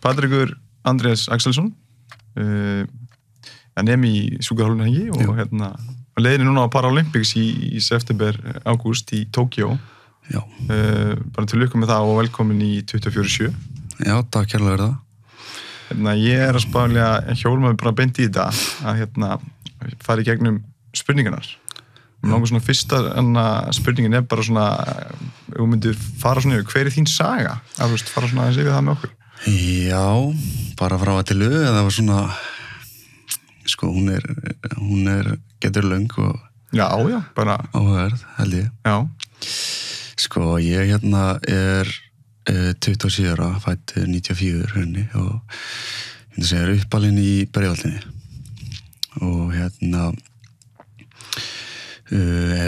Patrekur Andrés Axelsson nemi í sjúkrahúsinu og leiðinni núna á Paralympics í september, ágúst í Tókíó. Já. Bara til lukku með það og velkomin í 24/7. Já, takk kærlega fyrir það. Ég að spálega hjólma mig bara beint í þetta að fara í gegnum spurningarnar. Mér langar svona fyrsta spurningin bara svona, þú myndir fara svona yfir, hver þín saga? Að þú veist, fara svona aðeins yfir það með okkur. Já, bara frá að til það var svona, sko, hún getur löng og já, bara áhugaverð, held ég. Já. Sko, ég er 27 ára, fædd 94 henni og ég myndi segja uppalinn í Breiðholtinu og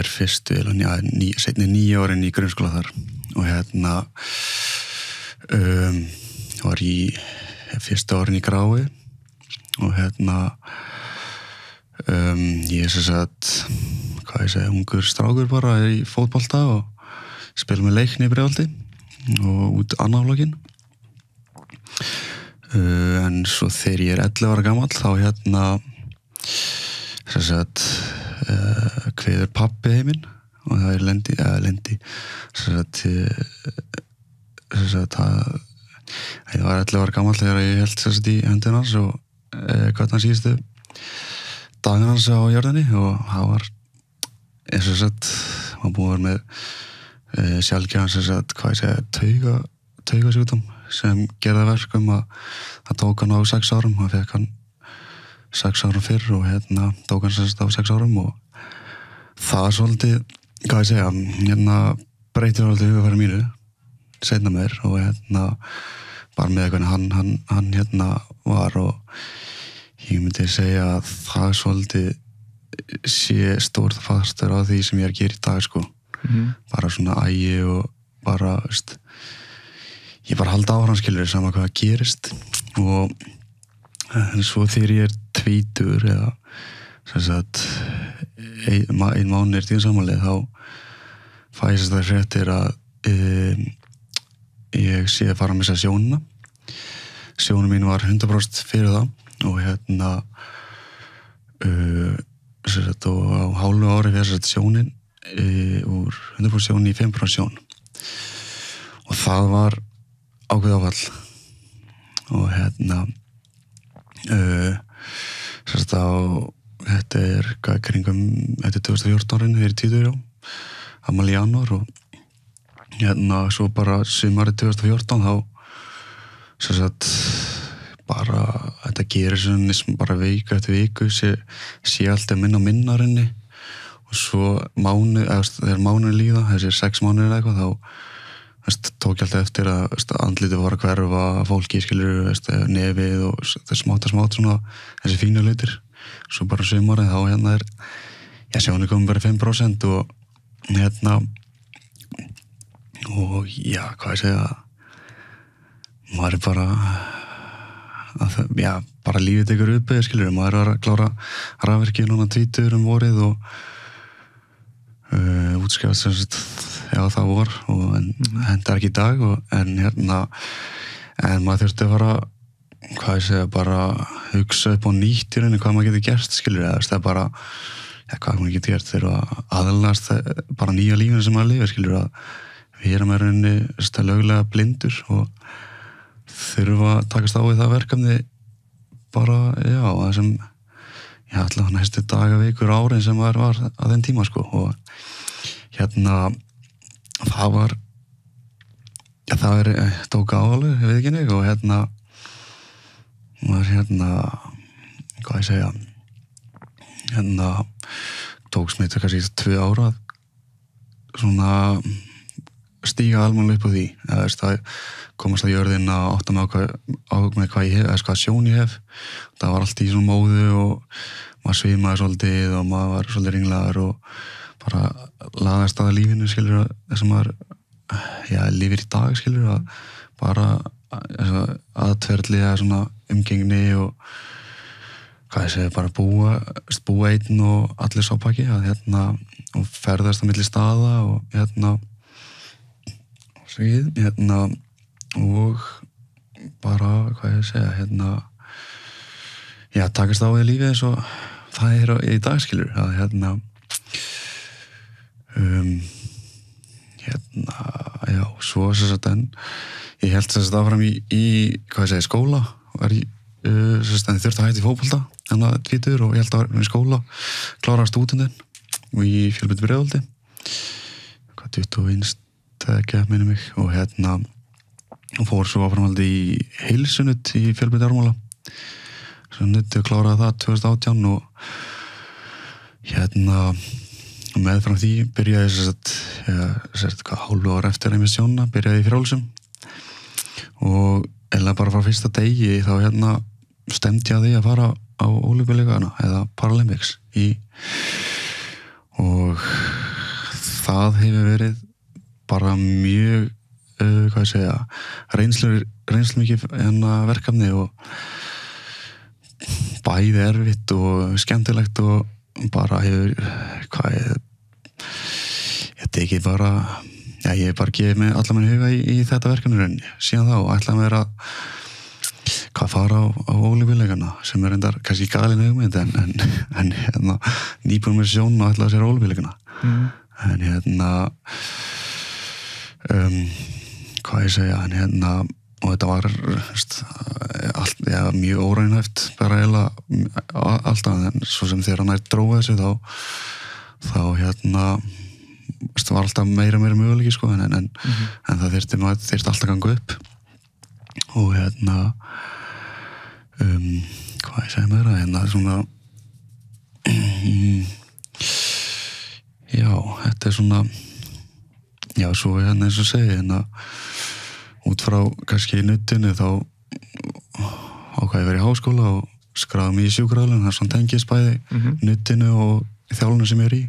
fyrstu seinni 9 árin í grunnskóla þar og var í fyrstu árin í Grái og ég sem sagt, ungur strákur bara í fótbolta og spila með Leikni í Breiðholti og út annaflokkin en svo þegar ég 11 ára gamall þá sem sagt kveður pabbi heiminn og það lendi sem sagt ég var 11 ára gamall þegar ég held sem sagt í höndin hans og hvað hann síðustu daginn hans á jörðinni og það var sem sagt hann búið að vera með sjálfgefan sem sagt, taugasjúkdóm sem gerði verkum að það tók hann á 6 árum og fekk hann 6 árum fyrr og tók hann sem sagt á 6 árum og það er svolítið, breytir svolítið hugafæri mínu seinna mér og bara með hvernig hann var og ég myndi segja að það svolítið sé stór fastur á því sem ég að gera í dag, sko. Bara svona ægi og bara, veist, ég bara halda áfram skilur sama hvað gerist og en svo þegar ég tvítugur eða sem sagt ein mánuður tíðinsamálið þá fæ ég það fréttir að ég sé að fara að missa sjónina. Sjónin mín var 100% fyrir það og sem sagt og á hálfu ári fyrir sem sagt sjónin úr 100% sjón í 5% sjón og það var ákveð áfall og sérst á þetta kringum þetta 2014 árin, við 10 á amal í janúar og svo bara sumarið 2014 þá sérst bara þetta gerir svona bara viku eftir viku sé alltaf minna rinni og svo þegar mánuði líða, þessi 6 mánuðir eða eitthvað, þá tók ég alltaf eftir að andlitið var að hverfa fólki, skilur, nefið og smátt svona, þessi fínu hlutir. Svo bara sumarið, þá sjónir komið bara 5% og og já, hvað ég segja, maður bara, bara lífið tekur uppið, skilur, maður var að klára rafvirkið núna 20 vorið og útskrifast sem sagt það vor og hendar ekki í dag en maður þurfti að fara hvað ég segja, bara hugsa upp á nýtt í rauninni hvað maður getur gert, skilur það er bara, hvað maður getur gert þegar að aðlast bara nýja lífinu sem maður lifir, skilur að við erum með rauninni löglega blindur og þurfa að takast á við það verkefni bara, það sem allavega næstu daga, vikur, árin sem maður var á þenn tíma, sko og það var það tók áalveg, ég veit ekki neitt og maður hvað ég segja tók smitt kannski 2 ára svona stíga almennilega upp á því það komast að jörðin að átta mig á með hvað ég hef, eða hvað sjón ég hef það var allt í svona móðu og maður svimaði svolítið og maður var svolítið ringlaður og bara laðast að lífinu, skilur, þess að maður lifir í dag, skilur, að bara aðtverðli eða svona umgengni og hvað ég segi, bara búa einn og allir sápaki að og ferðast á milli staða og og bara, hvað ég segja, já, takast á við lífið eins og það í dag, skilur, að já, svo sem sagt en ég held sem sagt áfram í hvað ég segi, skóla, var í sem sagt en þurfti að hætta í fótbolta, tvítugur og ég held að vera í skóla, klára stúdentinn og í Fjölbraut Breiðholti, hvað 21 ekki, minni mig, og og fór svo áframhaldi í heilsunutt í Fjölbraut Ármúla, svo nutti og kláraði það 2018 og meðfram því byrjaði hálfu ára eftir emissjónina, byrjaði í Frjálsum og eða bara frá fyrsta degi þá stemdi ég að því að fara á Ólympíuleikana eða Paralympics og það hefur verið bara mjög hvað ég segja, reynslu mikið verkefni og bæði erfitt og skemmtilegt og bara hefur ég tekið bara ég hef bara gefið mig allar minn huga í þetta verkefni síðan þá og ætlaði mér að fara á Ólympíuleikana sem reyndar kannski galin hugmynd en nýbúin með sjón og ætlaði sér Ólympíuleikana en hvað ég segja og þetta var mjög óraunhæft bara eiginlega alltaf en svo sem þegar hann dróði þessu þá var alltaf meira möguleiki sko en það þyrfti alltaf að ganga upp og hvað ég segja meira svona já, þetta svona já, svo eins og segi út frá kannski nuttinu þá ákvað ég verið í háskóla og skráði mig í sjúkrahúsinu, það er svona tengist bæði nuttinu og þjálfunu sem ég er í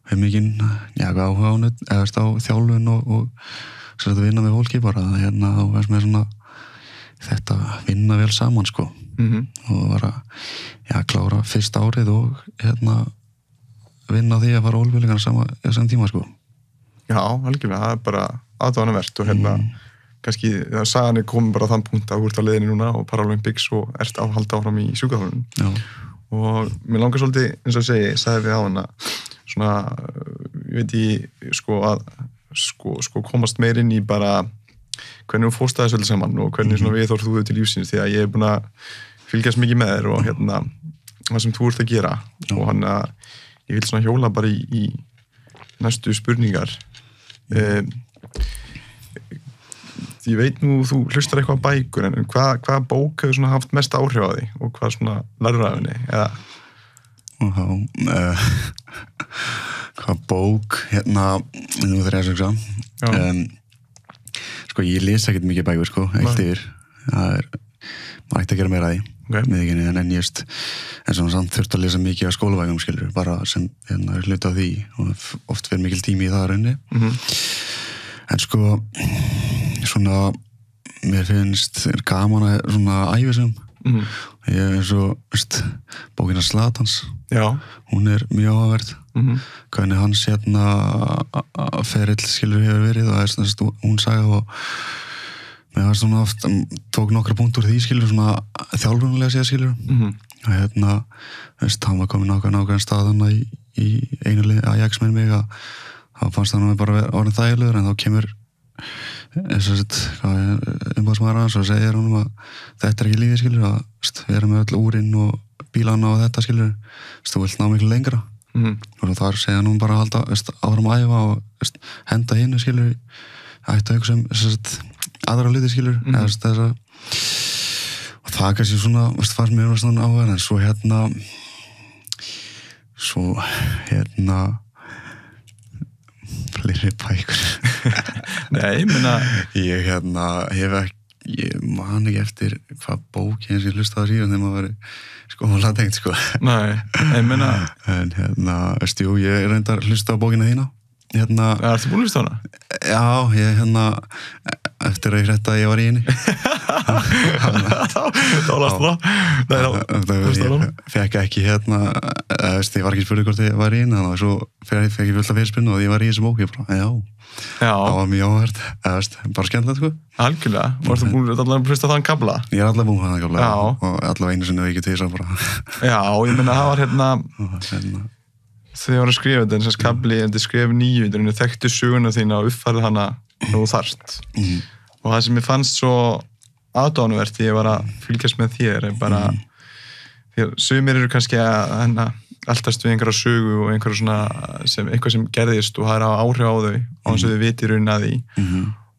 og hef mikinn áhuga á þjálfun og að vinna með fólki bara þá veist mér svona þetta vinna vel saman sko og var að klára fyrsta árið og vinna því að fara Ólympíuleikana saman tíma sko. Já, algjörlega, það er bara aðdáunarvert og kannski sagan komin bara á þann punkt að þú ert á leiðinni núna og Paralympics og ert að halda áfram í sjúkrahúsinu og mér langar svolítið, eins og ég sagði við á hana svona, ég veit ég sko að komast meir inn í bara hvernig þú fórst þessu öll saman og hvernig svona viðhorf þú til lífsins því að ég búin að fylgjast mikið með þér og það sem þú ert að gera og ég vil svona hjóla bara í næstu spurningar ég veit nú þú hlustar eitthvað á bækur en hvað bók hefur svona haft mest áhrif á því og hvað svona lærður af henni eða hvað bók nú þegar ég að sko ég les ekkert mikið bækur sko eitt yfir maður ætti að gera meira af því miðinni en ég en svona samt þurft að lesa mikið af skólavægum skilur bara sem hluta af því og oft verið mikil tími í það raunni en sko svona mér finnst gaman að svona ævisum ég eins og bókina Zlatans hún er mjög áhugaverð hvernig hans ferill skilur hefur verið og hún sagði og mér var svona oft tók nokkra punkt úr því skilur svona þjálfunarlega séð skilur og hann var komin nákvæmlega staðana í einu lið Ajax með mig að þá fannst það bara orðin þægilegur en þá kemur umbóðsmaður hans og segir honum að þetta er ekki lífið skilur að vera með öll úrinn og bílana og þetta skilur þú vilt ná miklu lengra og þar segja hann bara að halda áfram að æfa og henda hinnu skilur ættu eitthvað aðra hluti skilur og það kannski svona fannst mér svona áhuga en svo fleiri bækur Nei, menna ég hef ekki ég man ekki eftir hvað bók ég hlustaði síðan þegar maður var skóla tengt sko Nei, menna en ég reyndar hlusta á bókina þína Ertu búin að hlusta á hana? Já, ég eftir að ég frétta að ég var í henni þá last ég fekk ekki ég var ekki spurning hvort ég var í henni þannig að svo fekk ég fullt af fyrirspurnu og ég var í þessu bók ég bara, já, það var mjög áhvert bara skemmtilegt sko. Algjörlega, varstu búin að hlusta þann kafla? Ég allavega búin þann kafla og allavega einu sinni ekki til þess að bara Já, ég meina það var þegar ég var að skrifa þetta, en þess kafli en þið skrif 9, þekktu söguna þína og uppfærið hana nú þarft og það sem ég fannst svo aðdánuvert því ég var að fylgjast með þér er bara því að sumir eru kannski að alltast við einhverja sögu og einhverja svona eitthvað sem gerðist og það er á áhrif á þau og þess að þau viti raun að því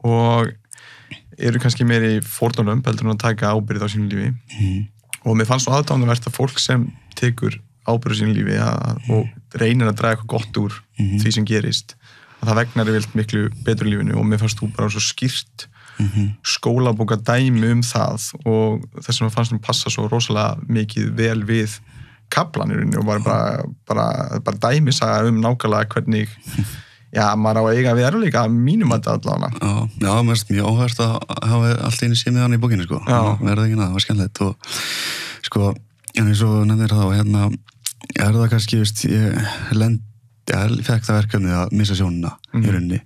og eru kannski meiri fórnarlömb heldur en að taka ábyrgð á sínu lífi og mér fannst svo aðdánuvert að fólk sem tekur ábyrgð á sínu lífi og reynir að draga eitthvað gott úr því sem gerist að það vegnar vilt miklu betur lífinu og mér fannst þú bara svo skýrt skólabóka dæmi það og þess að fannst passa svo rosalega mikið vel við kaflanir og bara dæmisaga nákvæmlega hvernig maður á að eiga við erfiðleika mínum að þetta allavega. Já, mér finnst mjög áhvert að hafa allt einu séð með hann í bókinni sko. Verða ekki það var skemmtilegt og sko, en eins og nefnir þá það kannski, ég fekk það verkefni að missa sjónina í rauninni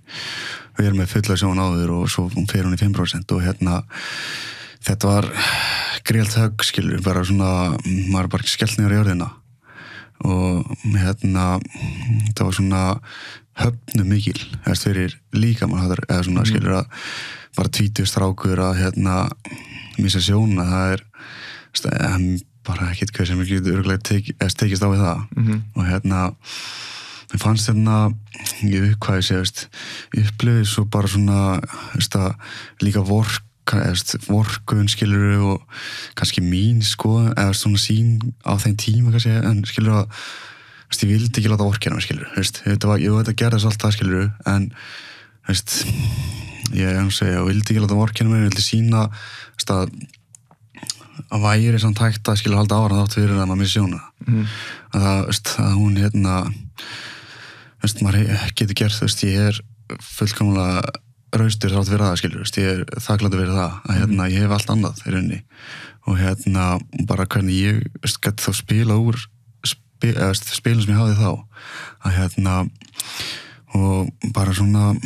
og ég með fulla sjón áður og svo fer hún í 5% og þetta var grílt högg, skilur, bara svona maður bara skellt niður í jörðina og það var svona höfnu mikil fyrir líkamann eða svona skilur að bara 20 strákur að missa sjónina, það er bara ekkert hvað sem ekki örugglega tekist á við það og mér fannst ég hvað ég sé upplifið svo bara svona líka vorkun skilur og kannski mín sko eða svona sín á þeim tíma kannski en skilur að ég vildi ekki láta vorkina mig skilur þetta gerðist alltaf skilur en ég vildi ekki láta vorkina mig, ég vildi sína að væri samt hægt að skilja halda ára þátt fyrir að maður missi sjóna að hún maður getur gert ég fullkomlega raustur þátt fyrir það skilur ég þakklátur fyrir það að ég hef allt annað í rauninni og bara hvernig ég gæti þá spila úr spilum sem ég hafði þá að og bara svona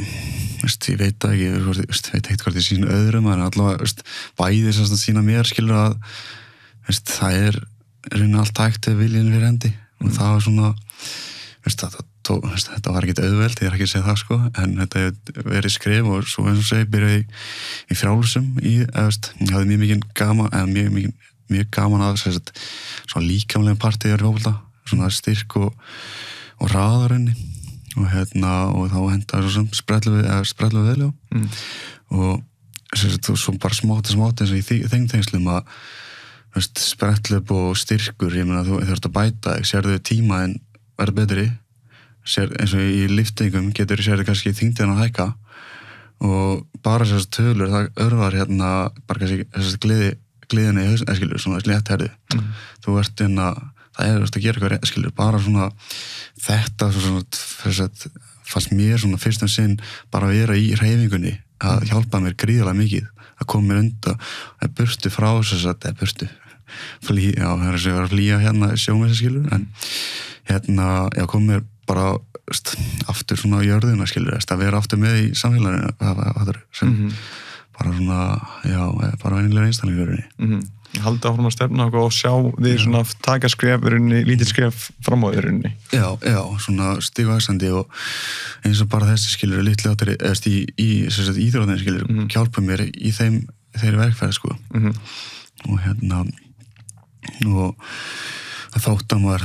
ég veit ekki hvort ég sína öðrum en allavega bæði sem að sína mér skilur að það er raunin allt hægt ef viljinn fyrir hendi og það var svona þetta var ekkert auðvelt, ég ekki að segja það sko en þetta hefur verið skref og svo eins og segi byrjaði í frjálsum ég hafði mjög gaman að svona líkamlega partí í fótbolta svona styrk og hraðarunni og þá hendaði svo sem sprellu við og svo bara smátt eins og í þeim tengslum að sprellu og styrkur, ég meina þú þurft að bæta sérðu tíma en verður betri eins og í liftingum getur sérðu kannski þyngdina að hækka og bara þessar tölur það örvar bara kannski gleðina í hausinn, skilur, svona léttherði þú ert það er að gera eitthvað, skilur, bara svona þetta fannst mér svona fyrst sinn bara að vera í hreyfingunni að hjálpa mér gríðarlega mikið að koma mér undan að burtu frá flýja sjómið skilur en kom mér bara aftur svona á jörðina skilur að vera aftur með í samfélaginu sem bara svona bara venjulega einstaklingur halda áfram að stefna og sjá því svona taka skref lítið skref fram á því já, svona stigvaxandi og eins og bara þessi skilur litli átari í íþróttinni skilur hjálpa mér í þeirri verkfæri sko og og þótt að maður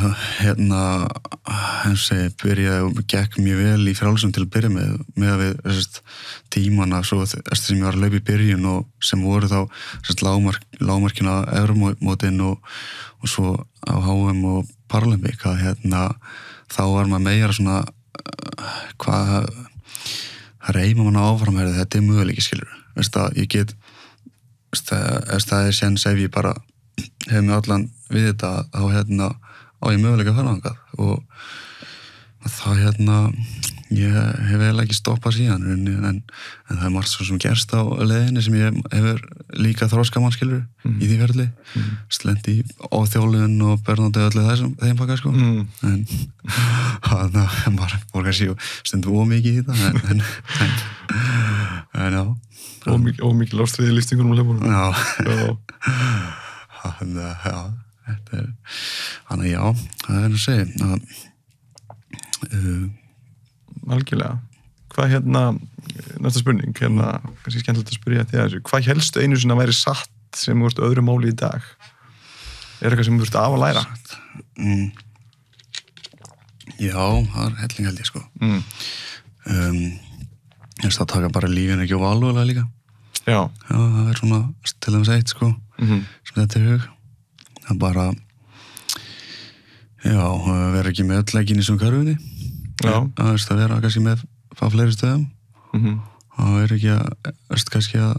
byrjaði og gekk mjög vel í frjálsum til að byrja með að við tímana svo sem ég var að laupa í byrjun og sem voru þá lágmarkina Euromótin og svo á HM og Paralympic að þá var maður meira svona hvað reyma mann áfram þetta er möguleiki skilur ég get það er séns ef ég bara hef mig allan við þetta á ég möguleika að fara þangað og það ég hef eiginlega ekki stoppað síðan en það er margt svo sem gerst á leiðinni sem ég hefur líka þroskamann skilur í því ferli slendi í óþjólun og börnandi öllu þeim pakka sko en það var kannski stundum ómikið í þetta en já ómikið lástriði lýstingunum á leifunum já þetta er þannig já, það er að segja algjörlega. Hvað næsta spurning, kannski skemmtilegt að spyrja því þessu, hvað helstu einu sinna væri satt sem þú ert öðru máli í dag? Er eitthvað sem þú ert af að læra? Já, það er helling held ég sko. Það taka bara lífin ekki of alvarlega líka. Já, það er svona til dæmis eitt sko, sem þetta er hug. Það er bara, vera ekki með öll leggin í svona körfunni. Það vera kannski með á fleiri stöðum og er ekki kannski að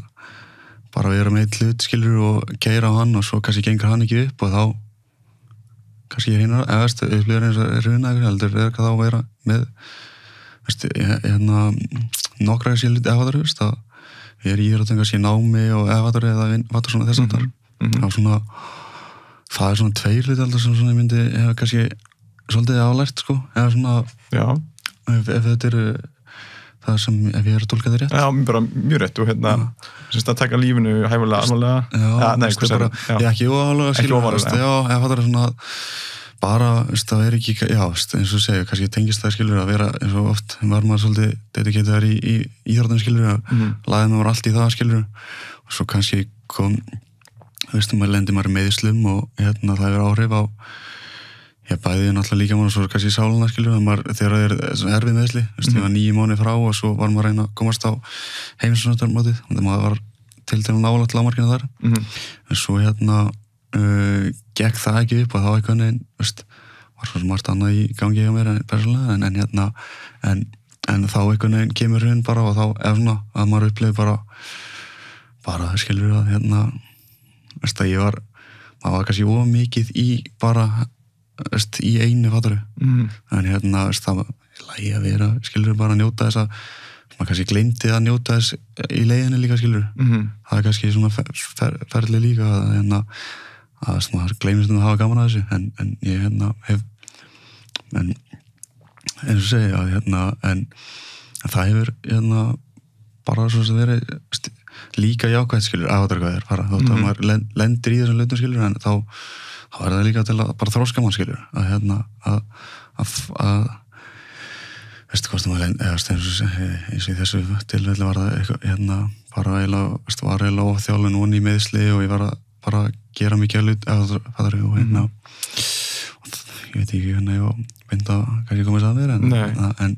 bara vera með eitt hlut skilur og keyra á hann og svo kannski gengur hann ekki upp og þá kannski upplifir eins og runa heldur verður þá að vera með nokkra skilur efaður þá er íþróttum kannski námi og efaður eða vatur svona þess aftar það er svona tveir hlut alltaf sem svona ég myndi hefa kannski svolítið aflært sko eða svona ef þetta eru það sem ef ég er að tólka þér rétt Já, bara mjög rétt og að taka lífinu hæfulega alvarlega ekki óalvarlega ef það er svona bara það er ekki eins og segja kannski tengist það skilur að vera eins og oft var maður svolítið dediketaður í íþróttum skilur lagði maður allt í það skilur og svo kannski maður lendir maður meðslum og það er áhrif á bæði náttúrulega líka mann og svo kannski sáluna skilur þegar það er erfið meðsli ég var 9 mánuði frá og svo var maður að reyna að komast á heimsóknarmótið þannig að maður var til dæmis nálægt lágmarkinu þar en svo gekk það ekki upp og þá einhvern veginn var svo margt annað í gangi hjá mér persónulega en þá einhvern veginn kemur hún bara og þá er svona að maður upplifir bara skilur að maður var kannski of mikið í bara í einu fatturu en það lægi að vera skilur bara að njóta þess að maður kannski gleymdi að njóta þess í leiðinni líka skilur það er kannski svona ferli líka að maður gleymist að hafa gaman að þessu en ég hef eins og segja en það hefur bara svo sem verið líka jákvæmt skilur aðvarðar hvað þótt að maður lendir í þessum hlutum skilur en þá er það líka til að bara þroska mann skilur að veistu hvort maður eins og í þessu tilfelli var það eitthvað bara eiginlega ofþjálfun og í meðsli og ég var að bara gera mikið hlut og ég veit ekki hvernig ég var beint að kannski komast að mér en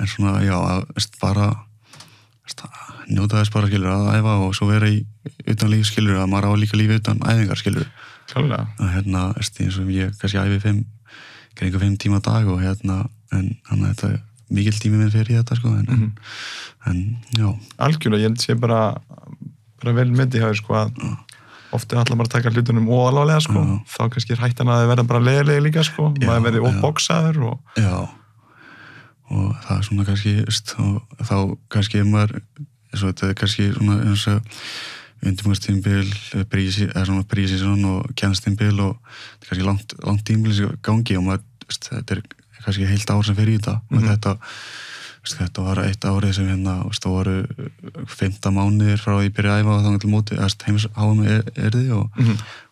svona bara njóta þess bara skilur að æfa og svo vera í utan líf skilur að maður á líka lífi utan æfingar skilur klálega eins og ég kannski æfi kringu 5 tíma á dag og en þetta er mikill tími minn fyrir þetta sko en já algjörlega, ég held sé bara vel með því hafi sko að oft er alltaf bara að taka hlutunum óalvarlega sko þá kannski er hættan að það verða bara leiðilegi líka sko maður verði óboksaður og það er svona kannski og þá kannski maður þetta er kannski svona eins og undirbúinstímabil prísísson og kennstímabil og þetta er kannski langt tímabil í gangi og maður, þetta er kannski heilt ár sem fer í þetta þetta var 1 árið sem það voru 15 mánuðir frá því byrja að æfa og þá til móti heims-HM erði og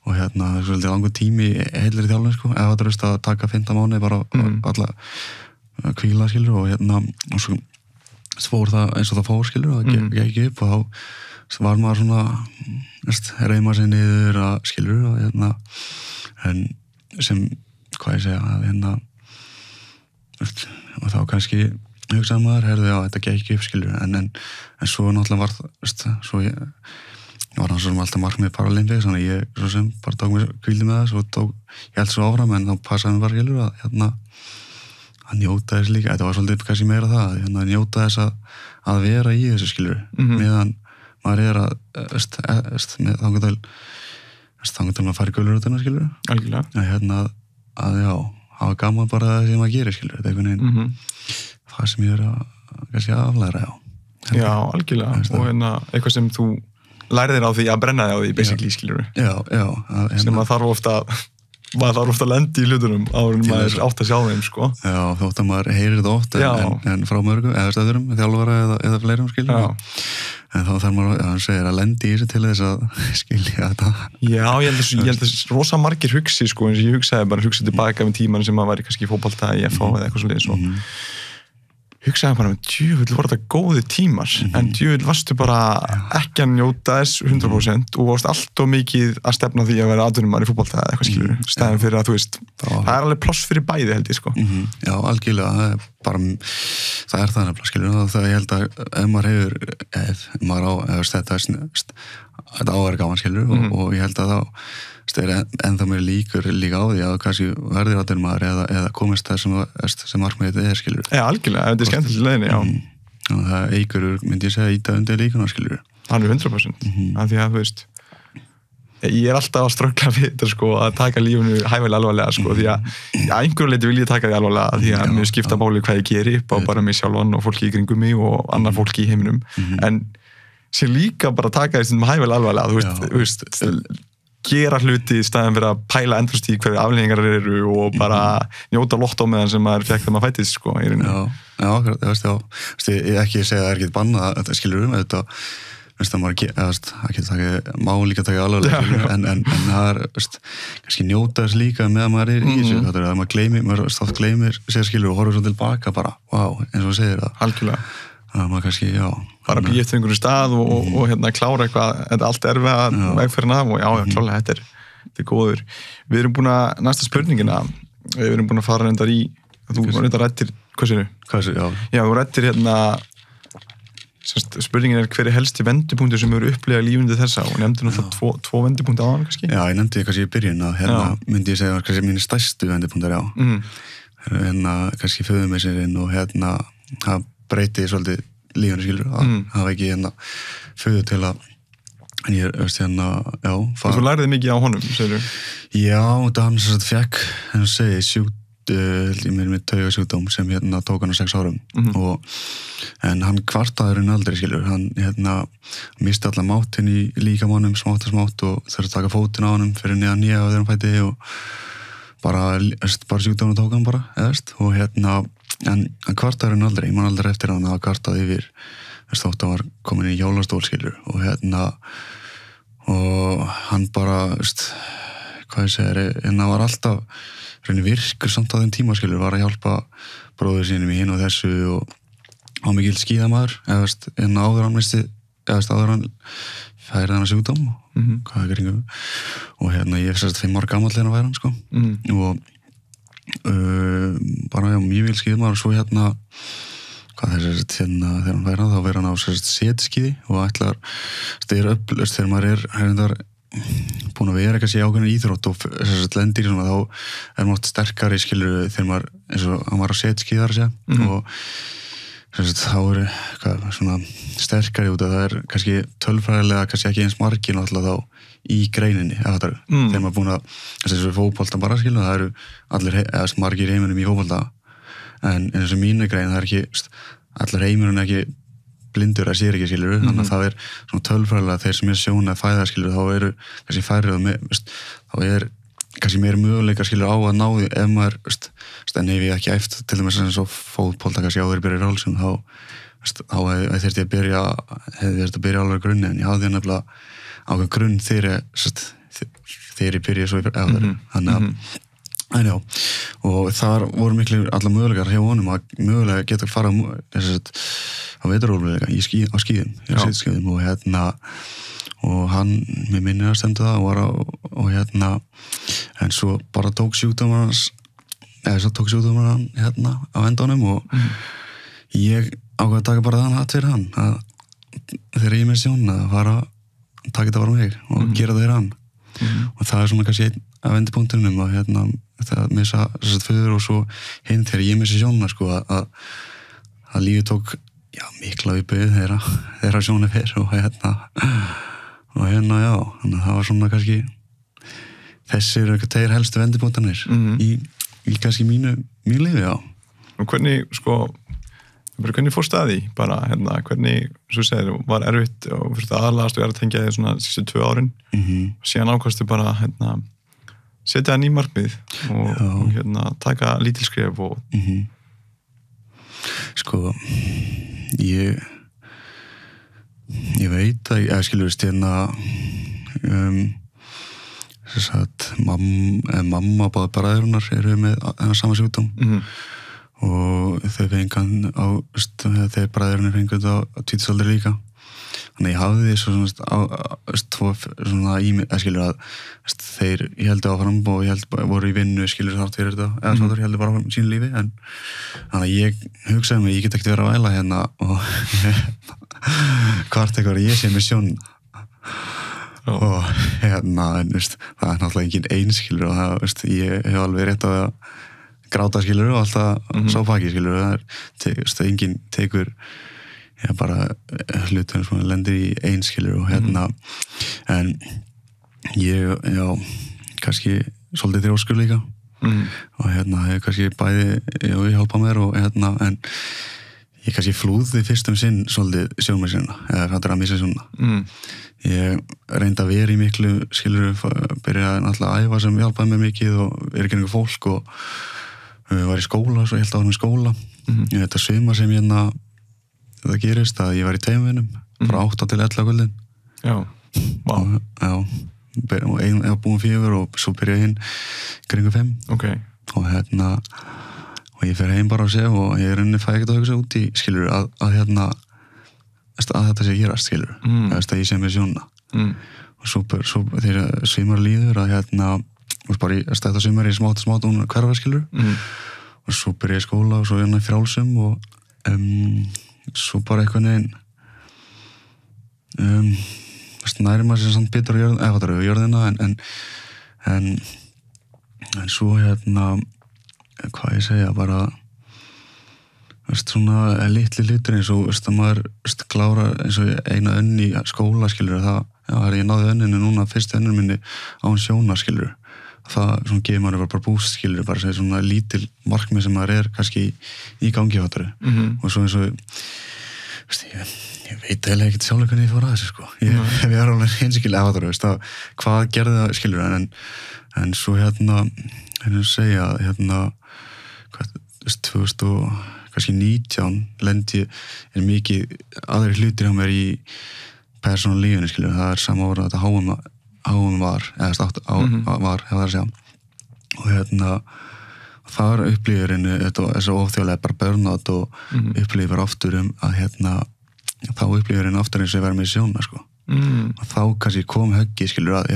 það er svolítið langur tími heilri þjálfun sko ef það er að taka 15 mánuðir bara alla kvíla skilur og svo fór það eins og það fór skilur og það gekk ekki upp og þá var maður svona reyma sig niður að skilur og en sem hvað ég segja og þá kannski hugsaði maður, þetta gekk ekki upp skilur en svo náttúrulega var það svo ég var hann svo sem alltaf markmið Paralympics þannig ég svo sem bara tók mér kvíli með það ég held svo áfram en þá passaði mér bara skilur að njóta þess líka, þetta var svolítið kannski meira það að njóta þess að vera í þessu skilur meðan maður er þannig til maður fari gulurútina skilur algjörlega að hafa gaman bara það sem maður gerir skilur þetta einhvern veginn það sem ég kannski aflæra, Já, algjörlega, og eitthvað sem þú lærðir á því að brenna þig á því, basically, skilur Já. Sem maður þarf ofta að lenda í hlutunum áður en maður átt að sjá þeim, sko. Já, þótt að maður heyrir þetta oft en frá mörgum, eða stöðurum, þjálfara eða fleirum, skilur. En þá þarf maður, hann segir, að lenda í þessu til þess að skilja þetta. Já, ég held að rosa margir hugsi, sko, eins og ég hugsaði tilbaka með tíman sem maður væri kannski í fótbolta í FH eða eitthvað svoleiðis og hugsaði bara með djöfull voru þetta góði tímar en djöfull varstu bara ekki að njóta þess 100% og varst alltof mikið að stefna því að vera atvinnumaður í fótbolta eða eitthvað skilur stæðin fyrir að þú veist það er alveg pláss fyrir bæði held ég sko Já, algjörlega, það er það nefnilega skilur og það ég held að ef maður á þetta áverð gaman skilur og ég held að þá ennþá mér líka á því að kannski verður atvinnumaður eða komist það sem markmiðið skilur. Já, algjörlega, þetta er skemmtileg leiðinni, já. Og það eigur, myndi ég segja, íta undir líkunar skilur. Alveg 100%. Af því að, þú veist, ég er alltaf að ströggla við þetta, sko, að taka lífinu hæfilega alvarlega, sko, því að einhverju leiti vil ég taka því alvarlega, því að mér skipta máli hvað ég geri upp á bara mig sjálfan og fólki í kringum mig og annar fólki í heiminum, en sé líka bara taka því sem hæfilega alvarlega, þú veist, gera hluti í staðin fyrir að pæla endurst í hverju afleggingar eru og bara njóta lottó meðan sem maður fekk þegar maður fættist, sko, í rauninni. Já, akkurat, ég ekki segja að það er ekki banna að þetta skilur þetta, að maður má líka taka alvarlega, en það er, kannski njóta þess líka meðan maður í þessu, það er að maður státt gleymir, segja skilur og horfir svo tilbaka bara, eins og segir það. Algjörlega. Það maður kannski, já. Bara býja eftir einhverju stað og klára eitthvað, þetta allt erfið vegferðin af og já, klálega, þetta er góður. Við erum búin að, næsta spurningina, við erum búin að fara reyndar í, þú reyndar rættir, hvað séu? Já, þú rættir spurningin er hver er helsti vendupunktur sem eru upplegað lífundið þessa og nefndir náttúrulega tvo vendupunkti á hann, kannski? Já, ég nefndi kannski í byrjun að myndi ég segja kannski mínu stærstu vendupunktar, kannski föðumissirinn og það breyti svolítið lífinu skilur það var ekki föðu til að en ég Þú lærið mikið á honum, segir þú? Já, þetta hann fekk með taugasjúkdóm sem tók hann á 6 árum en hann kvartaði raun aldrei skilur hann misti allar máttinn í líkamannum smátt og þurfti að taka fótinn á honum fyrir neðan nýja á þeirra fæti og bara sjúkdóminu tók hann bara og en hann kvartaði hann aldrei, ég man aldrei eftir hann að kvartaði yfir þótt að var komin í hjólastól skilur og og hann bara hvað ég segir, en það var alltaf virkur samt á þeim tíma skilur var að hjálpa bróður sínum í hinn og þessu og hann mikil skíðamaður en áður hann misti áður hann færið hann að sjúkdóm hvað er kringum og ég 5 ára gamall þegar hann væri hann sko og bara mjög vel skíðamaður og svo hvað þegar hann væri þá verður hann á setskíði og ætlar styrir upplöst þegar maður er búin að vera kannski ákveðin íþrótt og lendir þá er maður sterkari skilur þegar maður eins og hann var á setskíðar og þá er svona sterkari út að það er kannski tölfræðilega kannski ekki eins margir náttúrulega þá í greininni þegar maður búin að þessu fótbolta bara skilur það eru allir margir heiminum í fótbolta en eins og mínu grein það er ekki allir heiminum ekki blindur að sér ekki skilur þannig að það er svona tölfræðilega þeir sem er sjóna að fæða skilur þá eru kannski færri þá er kannski meira möguleika skilur á að ná því ef maður en ef ég ekki æft til dæmis eins og fótbolta kannski áður byrja í rálsum þá þurfti að byrja alveg grunni en ég hafði nefnilega ákveðin grunn þegar ég byrja svo í áður þannig að já og þar voru miklu allar möguleikar hjá honum að mögulega geta fara á veturólfuleika á skíðum og hann mér minnir að stemdu það og var en svo bara tók sjúkdómar hann á endanum og ég ákvað að taka bara þann hatt fyrir hann að þegar ég með sjón að fara að taka þetta bara mig og gera það fyrir hann og það er svona kannski einn af vendipunktunum að það missa föður og svo hinn þegar ég missi sjónuna sko að lífið tók mikla viðböð þeirra sjónu fyrr og já þannig að það var svona kannski þessi eru þeir helstu vendipunktanir í kannski mínu lífi, já. Og hvernig, sko, bara hvernig fórstu að því, bara hvernig, svo segir, var erfitt og fyrst aðalagast og tengja því svona sístu 2 árin síðan ákvastu bara setja ný markmið og taka lítil skref og sko ég veit að ég skilur þess að mamma báði bræðurinnar eru með þennan sama sjúkdóm og þau fengan á þeir bræðurinnir fengu þetta á 20-aldri líka þannig ég hafði svona í mig skilur að þeir ég held áfram og ég held voru í vinnu skilur þátt fyrir þetta eða svona ég held bara áfram sínu lífi en þannig að ég hugsaði mig ég get ekkert verið að væla hérna og hvart eitthvað ég sé með sjón og hérna en það er náttúrulega engin einskilur og það ég hef alveg rétt á að gráta skilur og alltaf sápaki skilur það enginn tekur bara hlutum sem lendir í einskilur og en ég kannski svolítið þrjóskur líka og hef kannski bæði ég hjálpa mér og en ég kannski flúði fyrstum sinn svolítið sjónum sinna eða fattur að missa sjónuna ég reyndi að vera í miklu skilur byrjaði náttúrulega að æfa sem hjálpaði mér mikið og er ekki einhver fólk og var í skóla, svo ég held að var með skóla þetta sumar sem þetta gerist að ég var í tveimvinum frá 8 til 11 kvöldin og ein búin 4 og svo byrjaði hinn kringu 5 og og ég fer heim bara að segja og ég rauninni fæ ekkert að hugsa út í skilur að þetta sé gerast skilur að ég sé með sjónuna og svo þegar sumar líður að bara í stætt á sumar í smátt hún hverfa skilur og svo byrja ég skóla og svo í frjálsum og svo bara eitthvað neginn næri maður sem samt bitur á jörðina en svo hvað ég segja bara svona litli hlutur eins og maður klára eins og eina önn í skóla skilur það ég náði önninu núna fyrstu önnur minni án sjóna skilur það svona gefur maður bara búst skilur bara segja svona lítil markmið sem maður kannski í gangi fattari og svo eins og ég veit eiginlega ekkert sjálf hvernig ég fór að þessu sko ég er alveg hinskilja fattari hvað gerði það skilur en svo segja 2019 lendi mikið aðri hlutir á mér í persónulífinu skilur það sama ára þetta HM var eða var hefur það að segja og þar upplýðurinn þessu ofþjóðlega bara burnout og upplýður aftur að þá upplýðurinn aftur eins og ég verið með sjóna sko og þá kannski kom höggi skilur að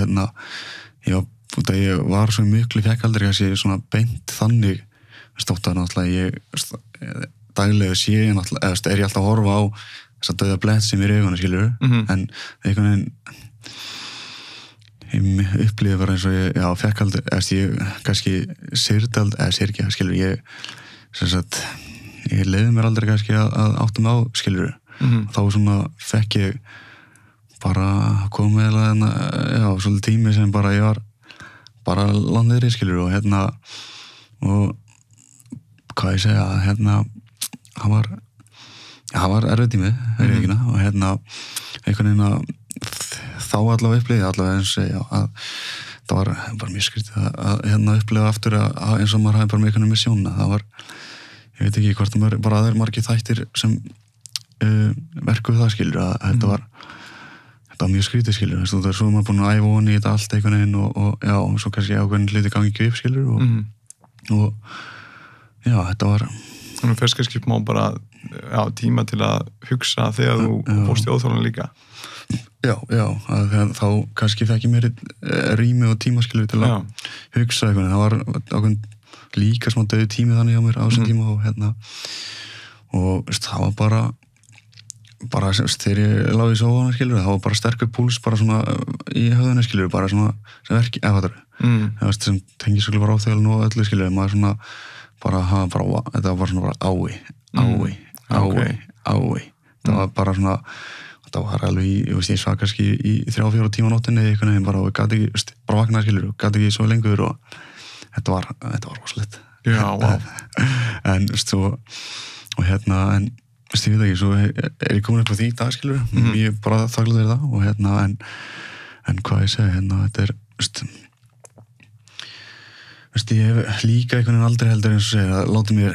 ég var svo miklu fekk aldrei kannski svona beint þannig stótt að náttúrulega ég daglega sé ég náttúrulega ég alltaf að horfa á þess að dauða blett sem er í augunum skilur en einhvern veginn ég upplýði bara eins og ég fekk aldrei ég kannski syrgdald syrgja skilur ég leiði mér aldrei kannski að áttum á skilur og þá svona fekk ég bara komið svolítið tími sem bara ég var bara landiðri skilur og hvað ég segja hann var erfið tími og einhvern veginn að þá allavega upplýði allavega eins og að það var bara mjög skrítið að upplýða aftur að eins og maður hafi bara með einhvern missjóna það var, ég veit ekki hvort það bara aðeir margir þættir sem verkuð það skilur að þetta var mjög skrítið skilur það er svo maður búin að æfa honi í þetta allt einhvern veginn og svo kannski ákveðin hluti gangi ekki upp skilur og þetta var Þannig fyrst kannski má bara tíma til að hugsa þegar þú fórst í óþólan líka þá kannski fekk ég mér rými og tímaskilur til að hugsa eitthvað, það var ákveðin líka smá dauði tími þannig á mér á þessum tíma og það var bara þegar ég láði í sófana skilur, það var bara sterkur púls bara svona í höfðunni skilur, bara svona sem verki, sem tengið skilur bara á þegar og öllu skilur, maður svona þetta var svona bara ái það var bara svona það var alveg, ég svaf kannski í 3-4 tíma nóttinni einhvern veginn bara og gæti ekki, bara vaknaði skilur og gæti ekki svo lengur og þetta var rosalegt en svo og en ég veit ekki, svo ég komin upp á því í dag, skilur, ég bara þakklátur fyrir það og en hvað ég segi, þetta ég hef líka einhvern veginn aldrei heldur eins og segir að láta mér,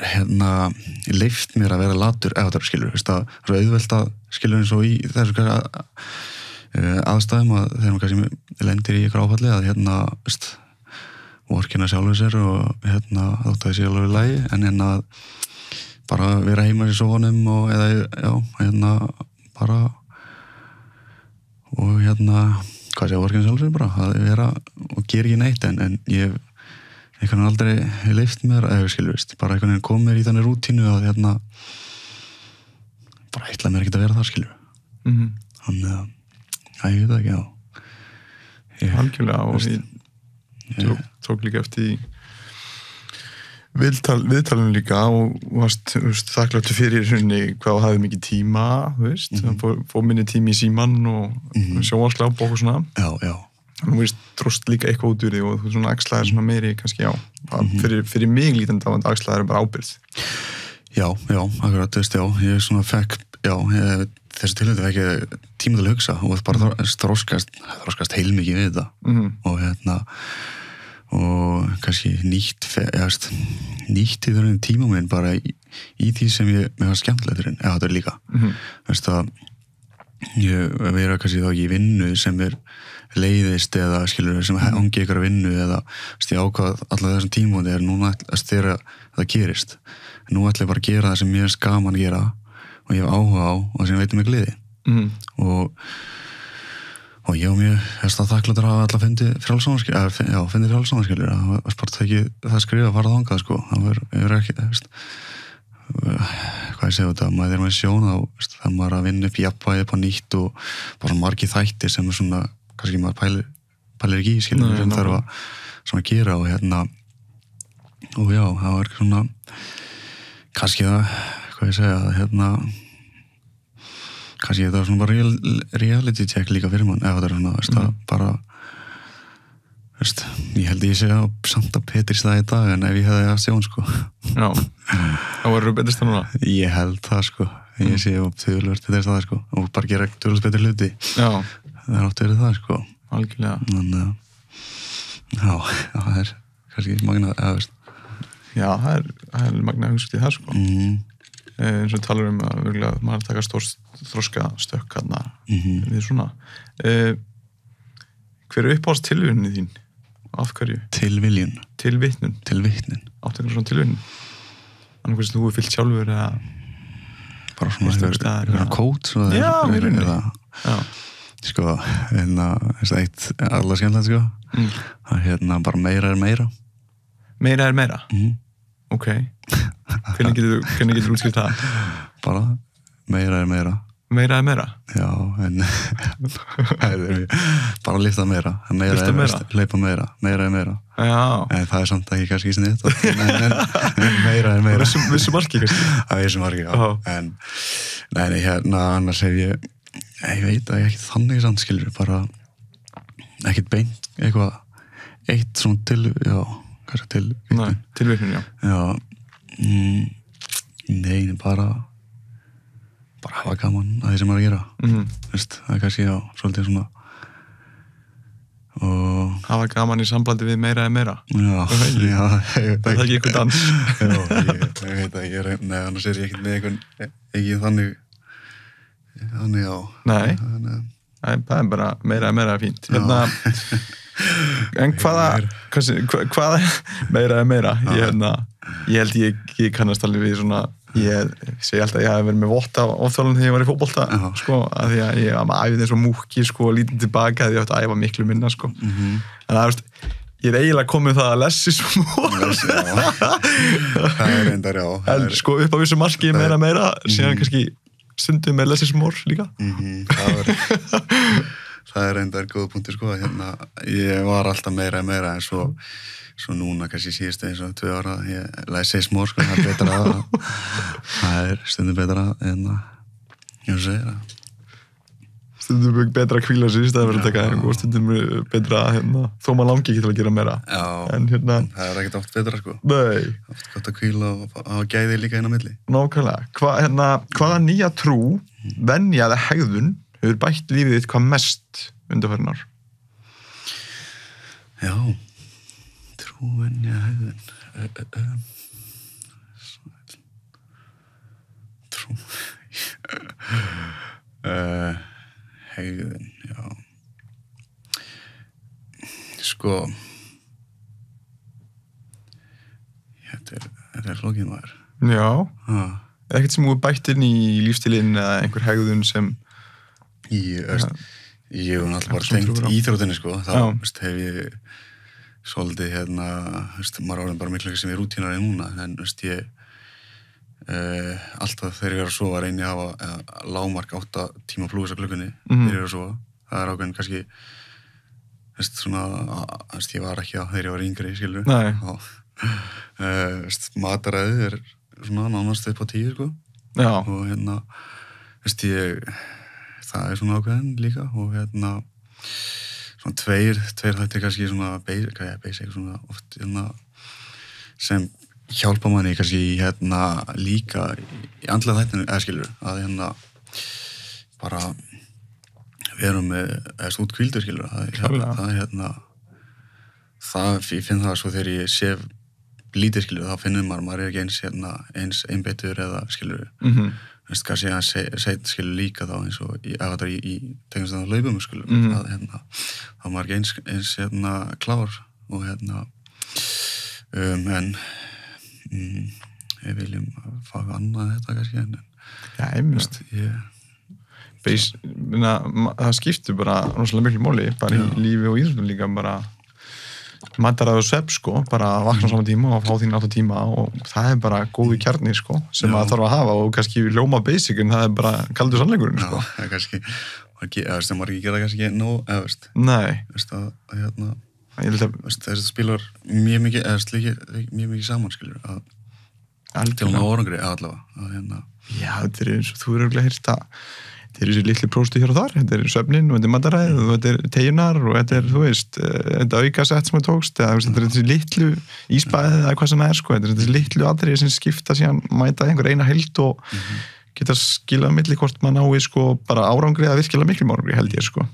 leyft mér að vera latur ef þetta skilur, það er svo auðvelt að skilur eins og í þessu aðstæðum að þegar maður kannski lendir í eitthvað áfalli að vorkina sjálfur sér og þótt að það sé alveg í lagi en að bara vera heima í sofunum og bara og hvað sé vorkina sjálfur sér bara að vera og gera ekki neitt en ég hef einhvern veginn aldrei leyft mér eða skilur, bara einhvern veginn kom mér í þannig rútínu að bara ætla mér ekki að vera það skilur þannig að ég veit það ekki algjörlega og ég tók líka eftir viðtalinu líka og varst þakkláttur fyrir hvað það hafði mikið tíma fór minni tími í símann og sjónvarpsgláp og svona nú dróst líka eitthvað út úr því og þú svona axlaðir svona meiri kannski fyrir mig lítandi á að axlaðir bara ábyrgð Já, akkurat, ég svona fekk þessi tilhjóðu fekk ég tíma til að hugsa og bara þroskast heilmikið við þetta og og kannski nýtt í þörfum tíma minn bara í því sem mér var skemmtilegt fyrir eða þetta líka að ég vera kannski þá ekki í vinnu sem leiðist eða skilur sem hangi ykkur að vinnu eða ég ákvað allar þessum tímum núna þegar það gerist nú ætla ég bara að gera það sem mér gaman að gera og ég hef áhuga á og sem veitum mig gleði og ég og mér þakkláttur að alla fyndi frjálsánaskilur það var bara ekki það skrifa að fara þangað sko það er ekki hvað ég segi þetta maður með sjón það maður að vinna upp jafnvægi upp á nýtt og bara margir þættir sem svona kannski maður pælir ekki í skilur sem þarf að svona gera og og já, það var svona kannski það, hvað ég segja kannski þetta var svona bara reality check líka fyrir mann, ef þetta er svona bara ég held ég sé að samt að Petri stað í dag en ef ég hefði að sjón sko Já, þá verður betri stað núna Ég held það sko, ég sé að tölvöld betri stað sko og bara gera tölvöld betri hluti Já Það er átt verið það sko Algjörlega Já, það er kannski magnað Já, það er magnað hugsa til það sko eins og talar að maður taka stór þroska stökk við svona hver uppáhalds tilviljun þín? Af hverju? Tilviljun? Tilvitnun? Áttu eitthvað svona tilviljun? Annað sem þú hefur fyllt sjálfur eða bara svona kót Já, í rauninni sko, eitt allar skemmtilegt sko bara meira er meira Meira er meira? Ok Hvernig getur útskilt það? Bara meira er meira Meira er meira? Já, en bara lyfta meira hleypa meira er meira Já En það er samt ekki kannski í snitt en meira er meira Vissu marki kannski? Það vissu marki, já En annars hef ég veit að ég ekki þannig samt skilur bara ekkert beint eitthvað eitt svona tilvitnun, já Nei, bara hafa gaman að því sem maður að gera það er kannski, já, svolítið svona og hafa gaman í sambandi við meira er meira Já, það er ekki eitthvað dans Já, ég veit að nei, annars er ég ekkert með ekki þannig já Nei, það er bara meira er fínt En hvaða meira er meira ég held ég kannast alveg við svona ég segi alltaf að ég hef verið með votta ofþjálfun þegar ég var í fótbolta sko, að því að ég æfði eins og múkki sko, lítið tilbaka því að ég átti að æfa miklu minna sko. En það ég er eiginlega komið það að lessi smór Það er reyndar, já En sko upp á vissu marki meira síðan kannski stundum með lessi smór líka Það er reyndar góða punktur sko ég var alltaf meira en svo núna kannski síðustu eins og 2 ára ég lesi smór sko, það er betra það er stundum betra en ég segir stundum betra að hvíla sig í staðan fyrir að taka æfingu og stundum betra þó maður langi ekki til að gera meira. Já, en það er ekkert oft betra sko. Nei. Oft gott að hvíla og hafa gæði líka inn á milli. Nákvæmlega. Hvaða nýja trú, venja eða hegðun hefur bætt lífið þitt hvað mest undanfarin ár? Já, trú, venja, hegðun. Trú. Hegðun, já. Sko, þetta er flókið maður. Já. Ekkert sem þú bætt inn í lífstílinn eða einhver hegðun sem... Ég hef náttúrulega bara tengt íþróttinni, sko. Þá hef ég svolítið, maður áður bara miklu sem ég rútínari núna, en ég alltaf þegar ég er að sofa reyni að hafa lágmark 8 tíma pluss á klukkunni þegar ég er að sofa. Það er ákveðin kannski svona, ég var ekki þegar ég var yngri, skilur. Nei. Mataræðið er svona nánast upp á 10, sko. Já. Og það er svona ákveðin líka og svona tveir þættir kannski svona basic svona oft sem hjálpa manni kannski líka í andlega þættinu, eða skilur, að bara vera með út hvíldur, skilur, ég finn það svo þegar ég sef lítið, skilur, þá finnur maður er ekki eins einbeittur eða, skilur, kannski að segja, skilur, líka þá eins og ef þetta er í tegnast að laupum, skilur, þá maður ekki eins klár og en við viljum fá annað þetta kannski en það skiptir bara rosalega miklu máli bara í lífi og íþróttum líka bara mataræði og svefn sko bara að vakna saman tíma og fá þín 8 tíma og það er bara góðu kjarni sko sem maður þarf að hafa og kannski ljóma basic en það er bara kaldur sannleikurinn sko. Já, kannski maður ekki gera kannski nóg Nei. Þetta spilar mjög mikið saman, skilur, til að ná árangri allavega. Já, þetta er eins og þú eru örugglega heyrt að þetta er þessi litlu prósti hér og þar, þetta er svefnin og þetta er mataræðið og þetta er teginar og þetta er, þú veist, þetta aukasett sem það tókst, eða þetta er þessi litlu ísbæðið eða hvað sem það er, sko, þetta er þessi litlu atriði sem skipta síðan mæta einhver eina heild og geta skilað milli hvort maður nái, sko, bara árangri eða virkilega miklu árangri, held ég, sko.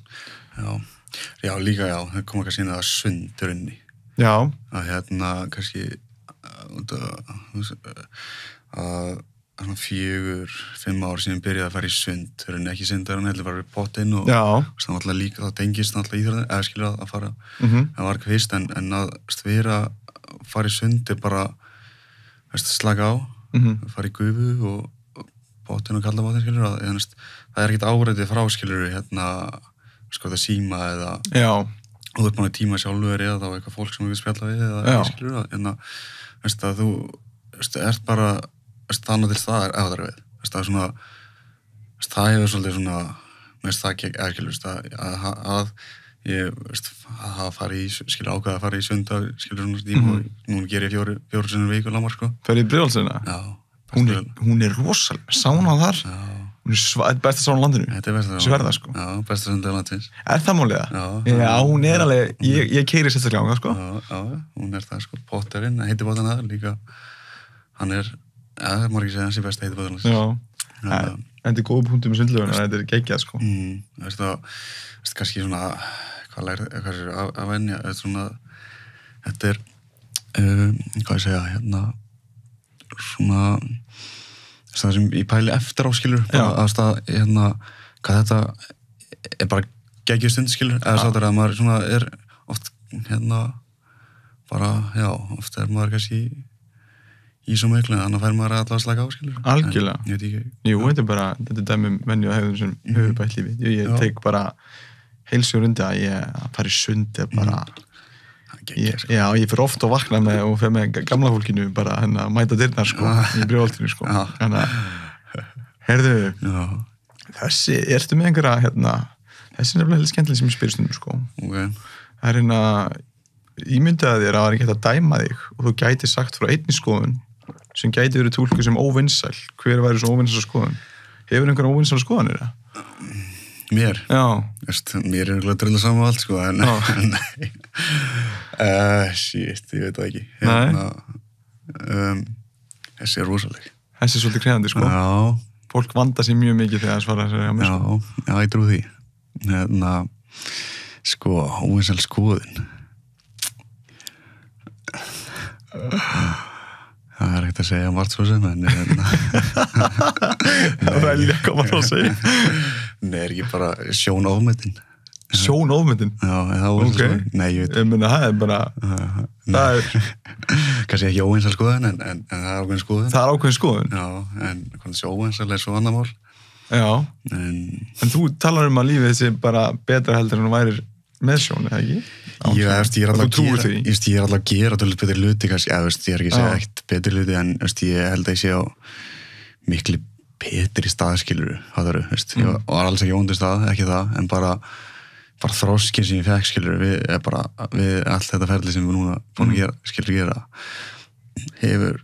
Já, líka, það kom kannski inn að sundurunni. Já. Að kannski að 4-5 ár síðan byrjaði að fara í sundurunni, ekki sundurunni, heldur bara við pottinn og það náttúrulega líka, það tengist náttúrulega íþróttin, eða skilja að fara, það var ekki fyrst, en að vera að fara í sund er bara, slaka á, fara í gufu og pottinn og kalla pottinn, skilur, það er ekkert áreitið frá, skilur, sko það síma eða og þú búin að tíma sjálfur eða þá eitthvað fólk sem við spjalla við eða skilur það en að þú ert bara þannig til það ef það er við það er svona það hefur svolítið svona það skilur að ég hafa farið í skilur ákveða að fara í sunda skilur svona tíma og núna ger ég 4 sinnum viku lámar sko Ferði í Breiðholtsina? Já Hún er rosalega sána þar Hún er besta sána á landinu. Þetta er besta sána. Sverða, sko. Já, besta sána á landinu. Er það málið það? Já, hún er alveg, ég keyri sérstaklega á það, sko. Já, hún er það, sko. Potterinn, heitibóttan það, líka, hann er, maður ekki segja hans í besta heitibóttan. Já, þetta er góð punktur með sundlöfuna, þetta er geggjað, sko. Veistu, kannski svona, hvað er að venja, þetta er, hvað ég segja, svona, það sem ég pæli eftir á skilur hvað þetta er bara geggjur stund skilur eða svo að maður svona er oft bara, oft er maður kannski í svo miklu en þannig fær maður alltaf að slaka á skilur Algjörlega. Ég veit ekki Jú, þetta er dæmi venju að hegðun sem hefur bætt lífið. Ég tek bara heilsugur undir að ég fari í sund bara ég fyrir oft að vakna með og fer með gamla fólkinu bara að mæta dyrnar sko í Breiðholtinu sko þannig að heyrðu þessi, ertu með einhverja þessi er nefnilega heilig skemmtileg sem ég spyr stundum sko það er ímyndaði þér að það er ekki hægt að dæma þig og þú gæti sagt frá einni skoðun sem gæti verið túlkuð sem óvinsæl hver væri svo óvinsæl skoðun hefur einhverja óvinsæl skoðanir það? Mér? Já. Mér örugglega drulla saman allt, sko, en nei. Shit, ég veit það ekki. Þessi rosaleg. Þessi svolítið krefandi, sko. Já. Fólk vandar sig mjög mikið þegar það svarar sér hjá mér, sko. Já, ég trú því. Sko, óvinsæl skoðun. Það ekkert að segja margt svo sem, en Velja koma frá að segja. Nei, ekki bara sjónofmetin. Sjónofmetin? Já, það óvinsæl skoðun. Nei, ég veit. Ég meina, það bara... Það kannski ekki óvinsæl skoðun, en það ákveðin skoðun. Það ákveðin skoðun? Já, en hvernig óvinsæl svo annar mál. Já. En þú talar að lífið sé bara betra heldur en þú værir með sjón, eða ekki? Ég er alltaf að gera tölvöld betri hluti, kannski, ég er ekki að segja ekkert betri hluti, en ég held að ég sé á miklu betri staðskilur, og var alls ekki óndi stað, ekki það, en bara þroskinn sem ég fekk, skilur, við allt þetta ferli sem við núna búin að gera, hefur,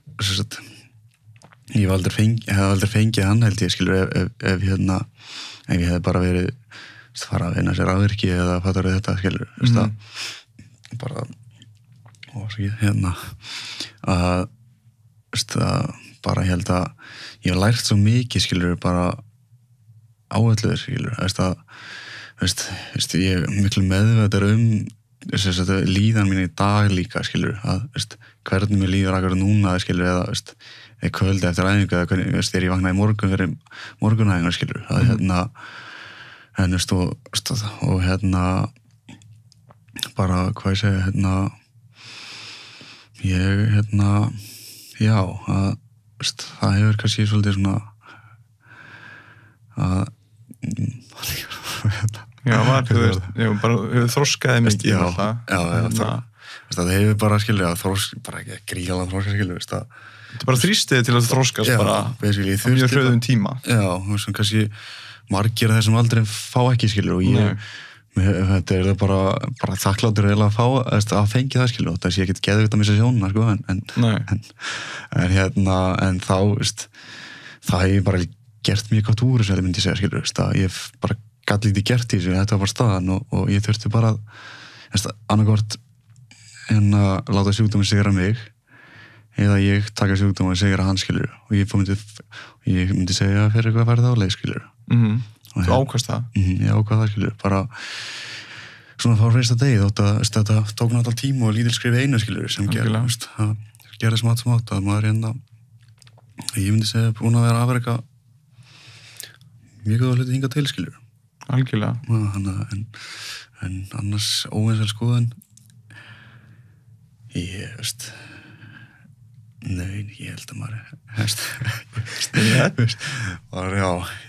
ég hef aldrei fengið hann, held ég, skilur, ef ég hef bara verið fara að vinna sér afvirki eða fattar þetta, skilur, bara bara ég held að ég hef lært svo mikið, skilur, bara áalluður, skilur, ég er miklu meðvitaður líðan mín í dag líka, skilur, hvernig mér líður akkur núna, skilur, eða kvöldi eftir æfingu, eða hvernig þegar ég vaknaði í morgun fyrir morgunæfingu, skilur, og bara, hvað ég segja, já, það hefur kannski svolítið svona hefur þroskaði mikið. Já, það hefur bara, skilur, bara ekki gríðalega þroska, skilur, þetta er bara þrýstið til að þroskast bara á mjög hröðum tíma. Já, kannski margir af þessum aldrei fá ekki, skilur, og þetta er bara þakkláttur að fá að fengi það, skilur, það sé ekkert geðvitt að missa sjónuna, sko, en þá það hef ég bara gert mjög gott úr þessu, myndi ég segja, skilur, ég hef bara gat lítið gert í þessu, þetta var bara staðan og ég þurfti bara annarkvort en að láta sjúkdóminn sigra mig eða ég taka sjúkdóminn og sigra hann, skilur, og ég myndi segja fyrir eitthvað að færa það á leið, skilur. Þú ákvæmst það? Ég ákvæmst það, skilur, bara svona fá reist að degi, þetta tók náttúrulega tíma og lítil skrif einu, skilur, sem gerði smátt að maður ég myndi segja búin að vera afreka mjög góða hluti hingað til, skilur. Algjörlega. En annars óvinsæl skoðun ég held að maður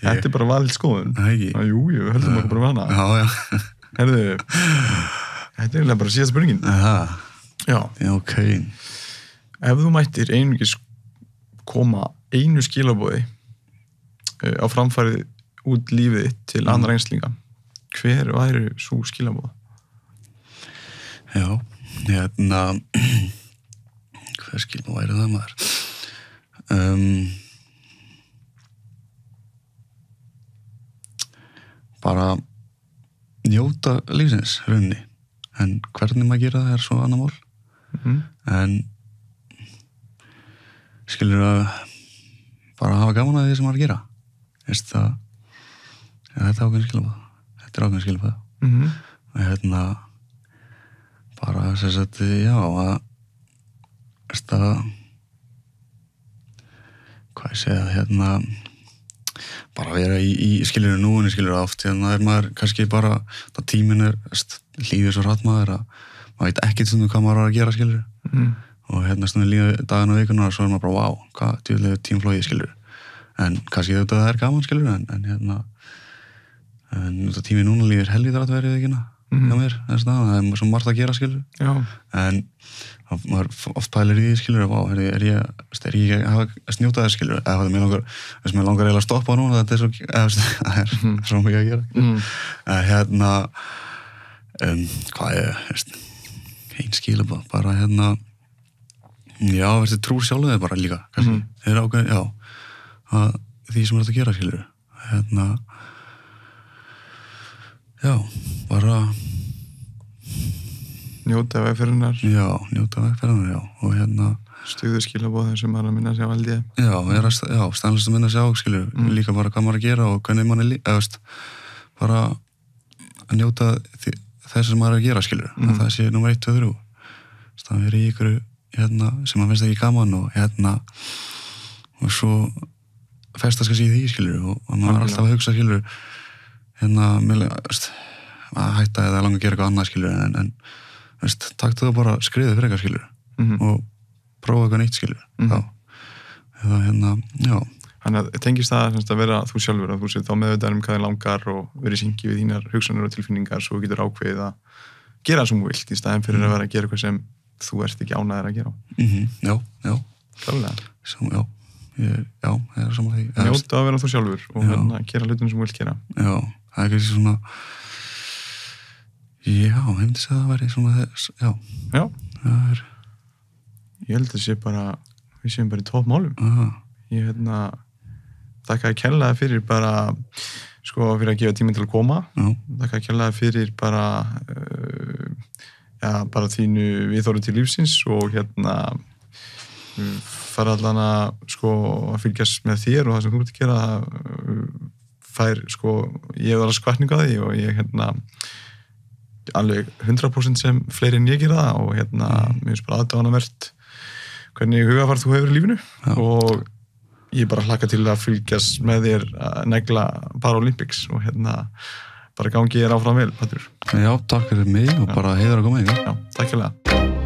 Þetta er bara valið skoðun. Jú, höldum maður bara vana. Herðu, þetta er eiginlega bara síðasta spurningin. Já, ok. Ef þú mættir einungis koma einu skilaboði á framfærið út lífið þitt til annarra einslinga, hver væri sú skilaboð? Já, hver skilaboð væri það, maður? Bara njóta lífsins, rauninni, en hvernig maður gera það er svo annar mál, en skilur að bara hafa gaman að því sem maður gera, þetta er ákveðin skilabóð, og bara sem sagt, já, hvað ég segja, bara vera í skilur núinu, skilur oft, er maður kannski bara, það tíminn líður svo hratt maður að maður veit ekkert stundum hvað maður var að gera, skilur, og stundum líður daginn og vikuna og svo er maður bara, hvað djúlega tímflóið, skilur, en kannski þetta það er gaman, skilur, en tíminn núna líður helvítar að verið ekki hjá mér, það er svo margt að gera, skilur, en maður oft pælir í því, skilur, er ég að snjóta þess, skilur, eða mér langar eiginlega að stoppa núna, þetta er svo mikið að gera, hvað ein skilabóð, bara já, trú sjálfum þið bara líka, kannski, er ákveðin, já, því sem er þetta að gera, skilur, Já, bara njóta vegferðunar, njóta vegferðunar, já, og stuðu skilaboð sem maður að minna sig á held ég. Já, stannlega að minna sig á, skilur, líka bara hvað maður að gera og hvernig maður bara að njóta þess sem maður er að gera, skilur, að það sé númer 1, 2, 3. Það verið í ykkur, sem maður finnst ekki gaman og svo festast kannski í því, skilur, og maður er alltaf að hugsa, skilur, að hætta eða langa að gera eitthvað annað, skilur, en taktu það bara skriðu frekar, skilur, og prófa eitthvað nýtt, skilur, já. Þannig að tengist það að vera þú sjálfur, að þú sér þá meðvitaður hvað þér langar og verið syngi við þínar hugsanir og tilfinningar svo getur ákveðið að gera það sem þú vilt í staðinn fyrir að vera að gera eitthvað sem þú ert ekki ánægður að gera. Já. Klálega. Já, það er saman því. Njóta að vera þú sjálfur og gera hlutum sem þú vilt gera. Já, það er ekki svona ég myndi segja að það væri svona þess, Já. Ég held að við séum bara í toppmálum. Ég þakka að kærlega fyrir bara fyrir að gefa tíma til að koma. Þakka að kærlega fyrir bara bara þínu viðhorfi til lífsins og fara allan að fylgjast með þér og það sem þú ert að gera fær ég var að skvatninga því og ég alveg 100% sem fleiri en ég gera það og mér finnst bara aðdáunarvert hvernig hugafar þú hefur í lífinu og ég bara hlakka til að fylgjast með þér að negla Paralympics og bara gangi þér áfram vel, Patrik. Já, takk fyrir mig og bara heiður að koma. Já, takk fyrir það.